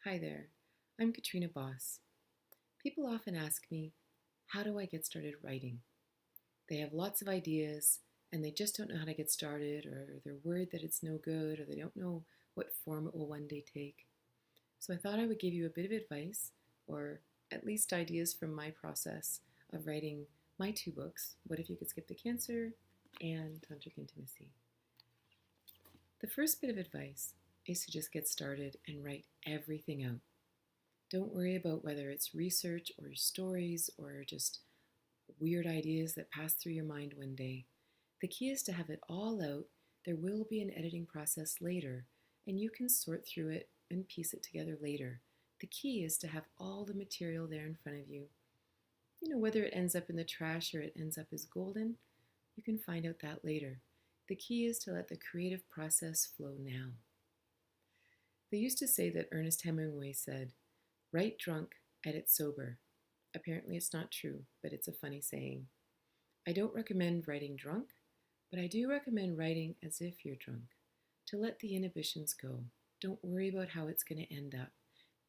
Hi there, I'm Katrina Bos. People often ask me, how do I get started writing? They have lots of ideas and they just don't know how to get started, or they're worried that it's no good, or they don't know what form it will one day take. So I thought I would give you a bit of advice, or at least ideas from my process of writing my two books, What If You Could Skip the Cancer and Tantric Intimacy. The first bit of advice is to just get started and write everything out. Don't worry about whether it's research or stories or just weird ideas that pass through your mind one day. The key is to have it all out. There will be an editing process later, and you can sort through it and piece it together later. The key is to have all the material there in front of you. Whether it ends up in the trash or it ends up as golden, you can find out that later. The key is to let the creative process flow now. They used to say that Ernest Hemingway said, "Write drunk, edit sober." Apparently it's not true, but it's a funny saying. I don't recommend writing drunk, but I do recommend writing as if you're drunk, to let the inhibitions go. Don't worry about how it's going to end up.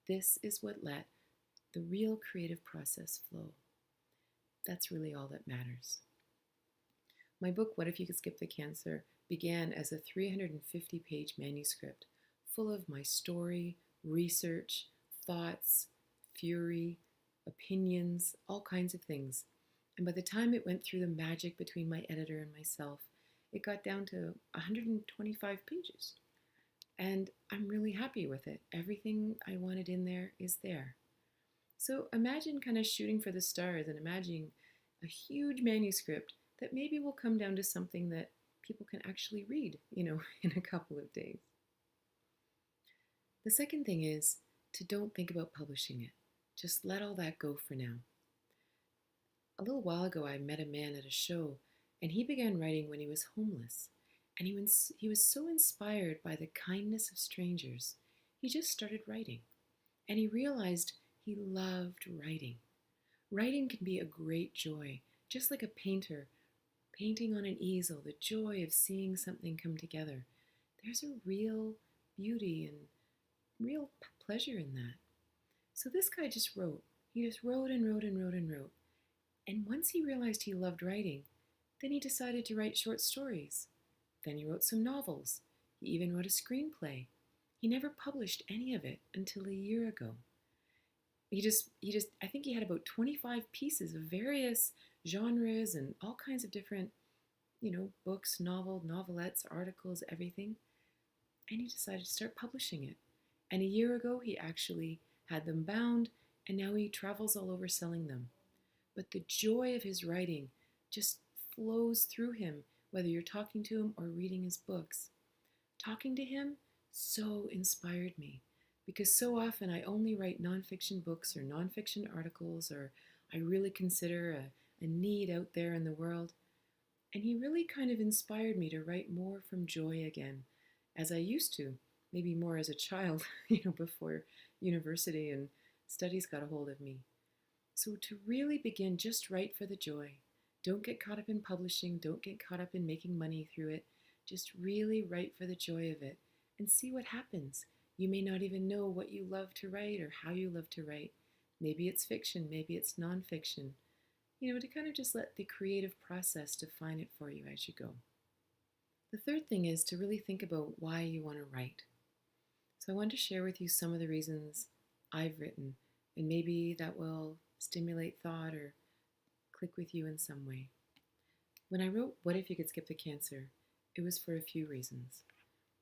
This is what let the real creative process flow. That's really all that matters. My book, What If You Could Skip the Cancer, began as a 350-page manuscript full of my story, research, thoughts, fury, opinions, all kinds of things. And by the time it went through the magic between my editor and myself, it got down to 125 pages. And I'm really happy with it. Everything I wanted in there is there. So imagine kind of shooting for the stars and imagining a huge manuscript that maybe will come down to something that people can actually read, in a couple of days. The second thing is to don't think about publishing it. Just let all that go for now. A little while ago, I met a man at a show, and he began writing when he was homeless. And he was so inspired by the kindness of strangers, he just started writing. And he realized he loved writing. Writing can be a great joy, just like a painter painting on an easel, the joy of seeing something come together. There's a real beauty and real pleasure in that. So this guy just wrote. He just wrote and wrote and wrote and wrote. And once he realized he loved writing, then he decided to write short stories. Then he wrote some novels. He even wrote a screenplay. He never published any of it until a year ago. I think he had about 25 pieces of various genres and all kinds of different, books, novelettes, articles, everything. And he decided to start publishing it. And a year ago, he actually had them bound, and now he travels all over selling them. But the joy of his writing just flows through him, whether you're talking to him or reading his books. Talking to him so inspired me, because so often I only write nonfiction books or nonfiction articles, or I really consider a need out there in the world. And he really kind of inspired me to write more from joy again, as I used to, maybe more as a child, before university and studies got a hold of me. So to really begin, just write for the joy. Don't get caught up in publishing. Don't get caught up in making money through it. Just really write for the joy of it and see what happens. You may not even know what you love to write or how you love to write. Maybe it's fiction, maybe it's nonfiction. To kind of just let the creative process define it for you as you go. The third thing is to really think about why you want to write. So I want to share with you some of the reasons I've written, and maybe that will stimulate thought or click with you in some way. When I wrote What If You Could Skip the Cancer, it was for a few reasons.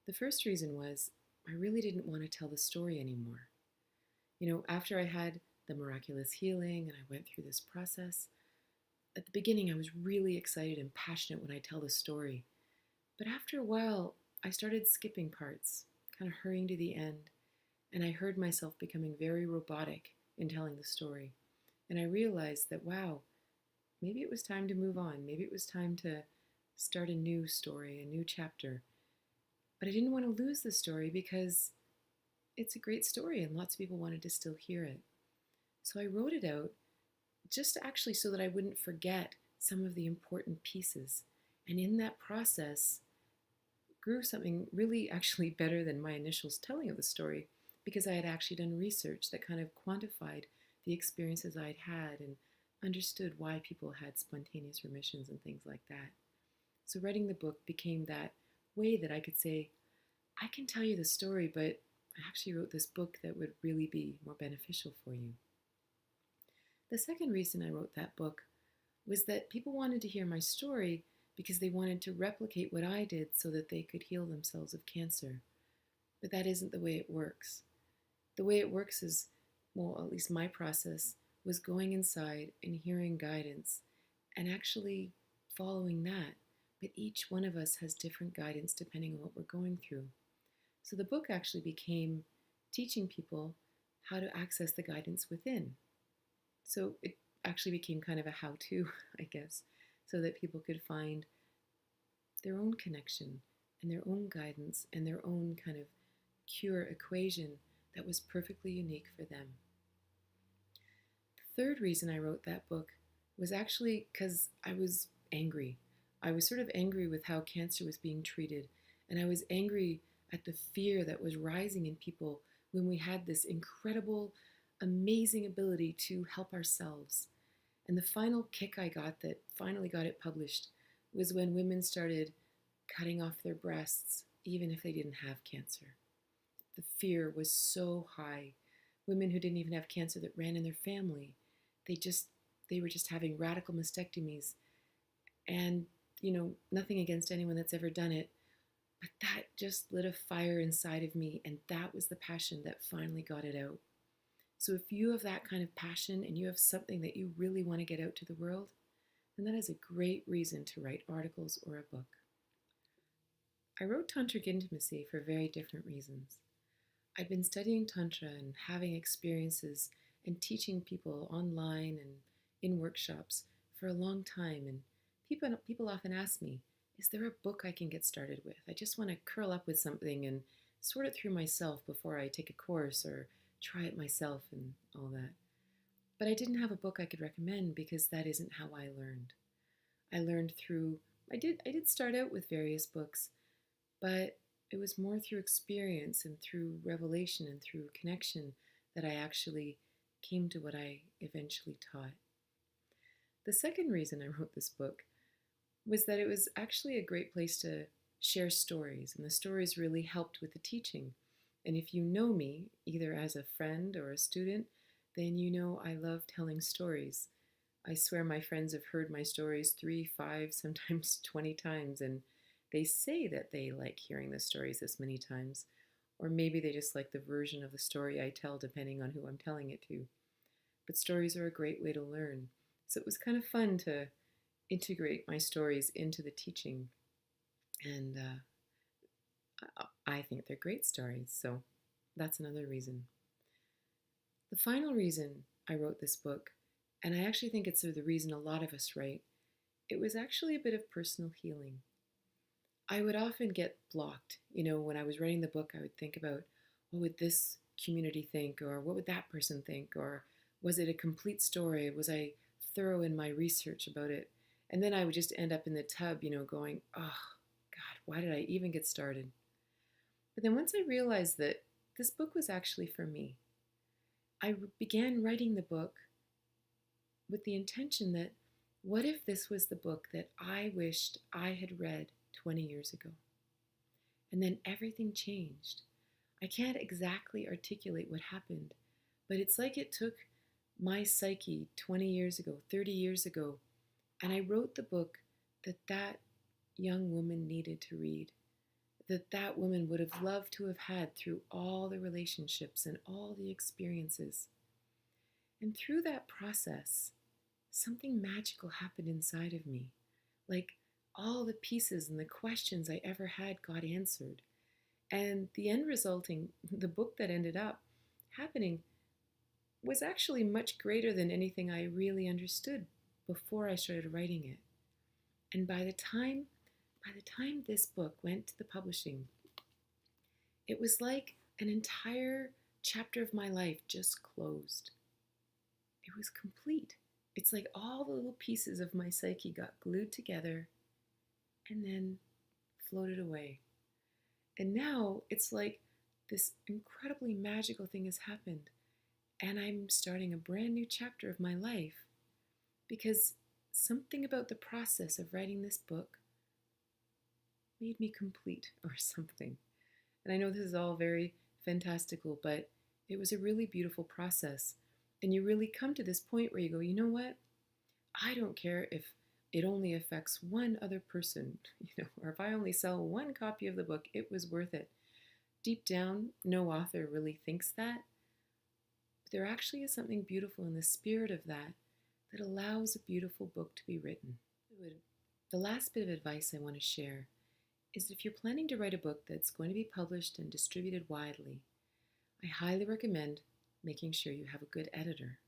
The first reason was I really didn't want to tell the story anymore. After I had the miraculous healing and I went through this process, at the beginning I was really excited and passionate when I tell the story. But after a while, I started skipping parts, kind of hurrying to the end, and I heard myself becoming very robotic in telling the story. And I realized that, wow, maybe it was time to move on. Maybe it was time to start a new story, a new chapter. But I didn't want to lose the story because it's a great story and lots of people wanted to still hear it. So I wrote it out just actually so that I wouldn't forget some of the important pieces. And in that process grew something really actually better than my initial telling of the story, because I had actually done research that kind of quantified the experiences I'd had and understood why people had spontaneous remissions and things like that. So writing the book became that way that I could say, I can tell you the story, but I actually wrote this book that would really be more beneficial for you. The second reason I wrote that book was that people wanted to hear my story because they wanted to replicate what I did so that they could heal themselves of cancer. But that isn't the way it works. The way it works is, well, at least my process was going inside and hearing guidance and actually following that. But each one of us has different guidance depending on what we're going through. So the book actually became teaching people how to access the guidance within. So it actually became kind of a how-to, I guess, so that people could find their own connection and their own guidance and their own kind of cure equation that was perfectly unique for them. The third reason I wrote that book was actually because I was angry. I was sort of angry with how cancer was being treated, and I was angry at the fear that was rising in people when we had this incredible, amazing ability to help ourselves. And the final kick I got that finally got it published was when women started cutting off their breasts, even if they didn't have cancer. The fear was so high. Women who didn't even have cancer that ran in their family, they were just having radical mastectomies. And, nothing against anyone that's ever done it, but that just lit a fire inside of me, and that was the passion that finally got it out. So if you have that kind of passion and you have something that you really want to get out to the world, then that is a great reason to write articles or a book. I wrote Tantric Intimacy for very different reasons. I'd been studying Tantra and having experiences and teaching people online and in workshops for a long time, and people often ask me, is there a book I can get started with? I just want to curl up with something and sort it through myself before I take a course or try it myself and all that. But I didn't have a book I could recommend because that isn't how I learned. I learned I did start out with various books, but it was more through experience and through revelation and through connection that I actually came to what I eventually taught. The second reason I wrote this book was that it was actually a great place to share stories, and the stories really helped with the teaching. And if you know me, either as a friend or a student, then you know I love telling stories. I swear my friends have heard my stories 3, 5, sometimes 20 times, and they say that they like hearing the stories this many times, or maybe they just like the version of the story I tell depending on who I'm telling it to. But stories are a great way to learn, so it was kind of fun to integrate my stories into the teaching, and I think they're great stories, so that's another reason. The final reason I wrote this book, and I actually think it's the reason a lot of us write, it was actually a bit of personal healing. I would often get blocked. When I was writing the book, I would think about, what would this community think, or what would that person think, or was it a complete story? Was I thorough in my research about it? And then I would just end up in the tub, going, oh, God, why did I even get started? But then once I realized that this book was actually for me, I began writing the book with the intention that, what if this was the book that I wished I had read 20 years ago? And then everything changed. I can't exactly articulate what happened, but it's like it took my psyche 20 years ago, 30 years ago, and I wrote the book that young woman needed to read, that woman would have loved to have had through all the relationships and all the experiences. And through that process, something magical happened inside of me. Like all the pieces and the questions I ever had got answered. And the end resulting, the book that ended up happening, was actually much greater than anything I really understood before I started writing it. And by the time this book went to the publishing, it was like an entire chapter of my life just closed. It was complete. It's like all the little pieces of my psyche got glued together and then floated away. And now it's like this incredibly magical thing has happened, and I'm starting a brand new chapter of my life because something about the process of writing this book made me complete or something. And I know this is all very fantastical, but it was a really beautiful process. And you really come to this point where you go, you know what? I don't care if it only affects one other person, or if I only sell one copy of the book, it was worth it. Deep down, no author really thinks that, but there actually is something beautiful in the spirit of that that allows a beautiful book to be written. The last bit of advice I want to share is if you're planning to write a book that's going to be published and distributed widely, I highly recommend making sure you have a good editor.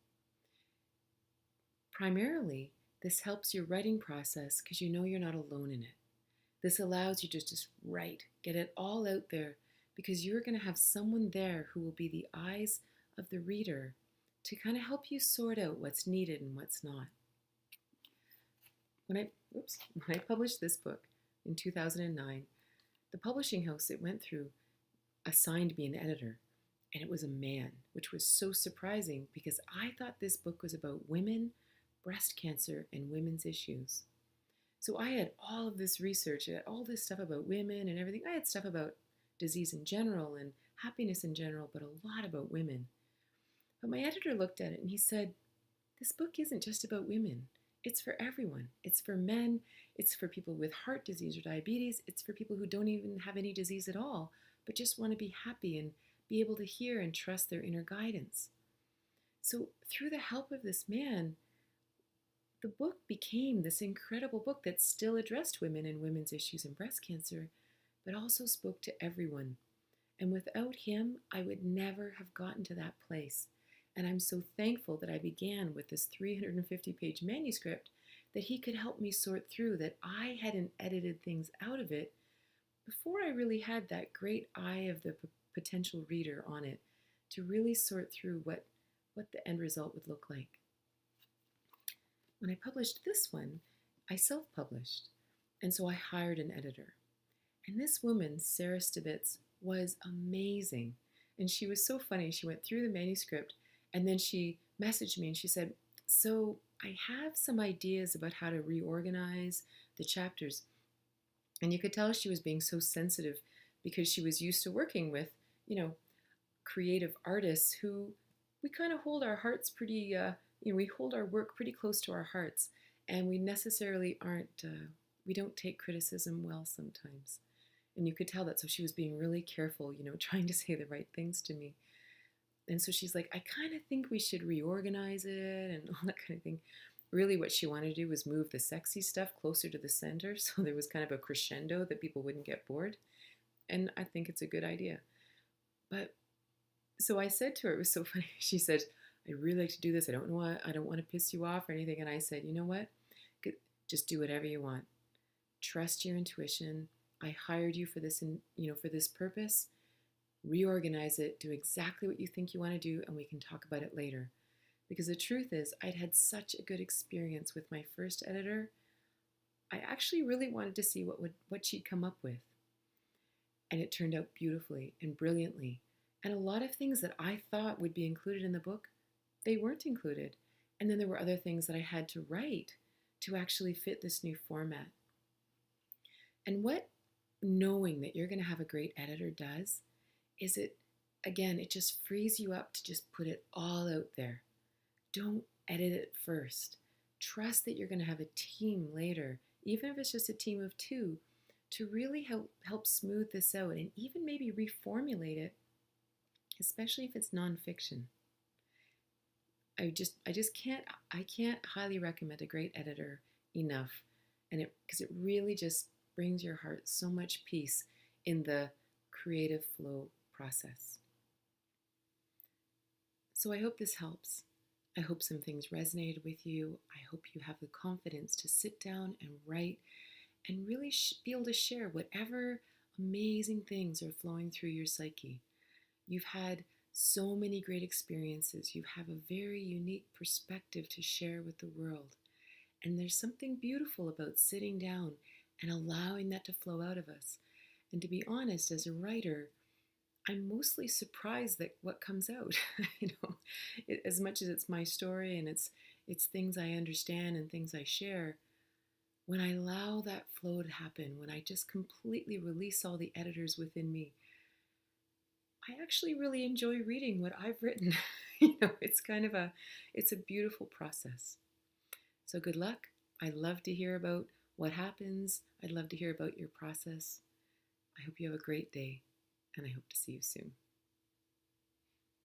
Primarily, this helps your writing process because you know you're not alone in it. This allows you to just write, get it all out there, because you're going to have someone there who will be the eyes of the reader to kind of help you sort out what's needed and what's not. When I published this book in 2009, the publishing house it went through assigned me an editor, and it was a man, which was so surprising because I thought this book was about women, breast cancer, and women's issues. So I had all of this research, I had all this stuff about women and everything. I had stuff about disease in general and happiness in general, but a lot about women. But my editor looked at it and he said, this book isn't just about women. It's for everyone. It's for men. It's for people with heart disease or diabetes. It's for people who don't even have any disease at all, but just want to be happy and be able to hear and trust their inner guidance. So through the help of this man, the book became this incredible book that still addressed women and women's issues and breast cancer, but also spoke to everyone. And without him, I would never have gotten to that place. And I'm so thankful that I began with this 350-page manuscript that he could help me sort through, that I hadn't edited things out of it before I really had that great eye of the potential reader on it to really sort through what the end result would look like. When I published this one, I self-published, and so I hired an editor. And this woman, Sarah Stibitz, was amazing. And she was so funny. She went through the manuscript, and then she messaged me and she said, so I have some ideas about how to reorganize the chapters. And you could tell she was being so sensitive because she was used to working with, creative artists who we kind of hold our hearts pretty, we hold our work pretty close to our hearts. And we necessarily we don't take criticism well sometimes. And you could tell that. So she was being really careful, trying to say the right things to me. And so she's like, I kind of think we should reorganize it and all that kind of thing. Really what she wanted to do was move the sexy stuff closer to the center so there was kind of a crescendo that people wouldn't get bored. And I think it's a good idea. But so I said to her, it was so funny. She said, I really like to do this. I don't want to piss you off or anything. And I said, you know what? Just do whatever you want. Trust your intuition. I hired you for this, for this purpose. Reorganize it. Do exactly what you think you want to do, and we can talk about it later. Because the truth is, I'd had such a good experience with my first editor. I actually really wanted to see what she'd come up with. And it turned out beautifully and brilliantly. And a lot of things that I thought would be included in the book, they weren't included. And then there were other things that I had to write to actually fit this new format. And what knowing that you're going to have a great editor does is it just frees you up to just put it all out there. Don't edit it first. Trust that you're going to have a team later, even if it's just a team of 2, to really help smooth this out and even maybe reformulate it, especially if it's nonfiction. I can't highly recommend a great editor enough, and because it really just brings your heart so much peace in the creative flow process. So I hope this helps. I hope some things resonated with you. I hope you have the confidence to sit down and write and really be able to share whatever amazing things are flowing through your psyche. You've had so many great experiences. You have a very unique perspective to share with the world. And there's something beautiful about sitting down and allowing that to flow out of us. And to be honest, as a writer, I'm mostly surprised at what comes out. As much as it's my story and it's things I understand and things I share, when I allow that flow to happen, when I just completely release all the editors within me, I actually really enjoy reading what I've written. It's a beautiful process. So good luck. I'd love to hear about what happens. I'd love to hear about your process. I hope you have a great day, and I hope to see you soon.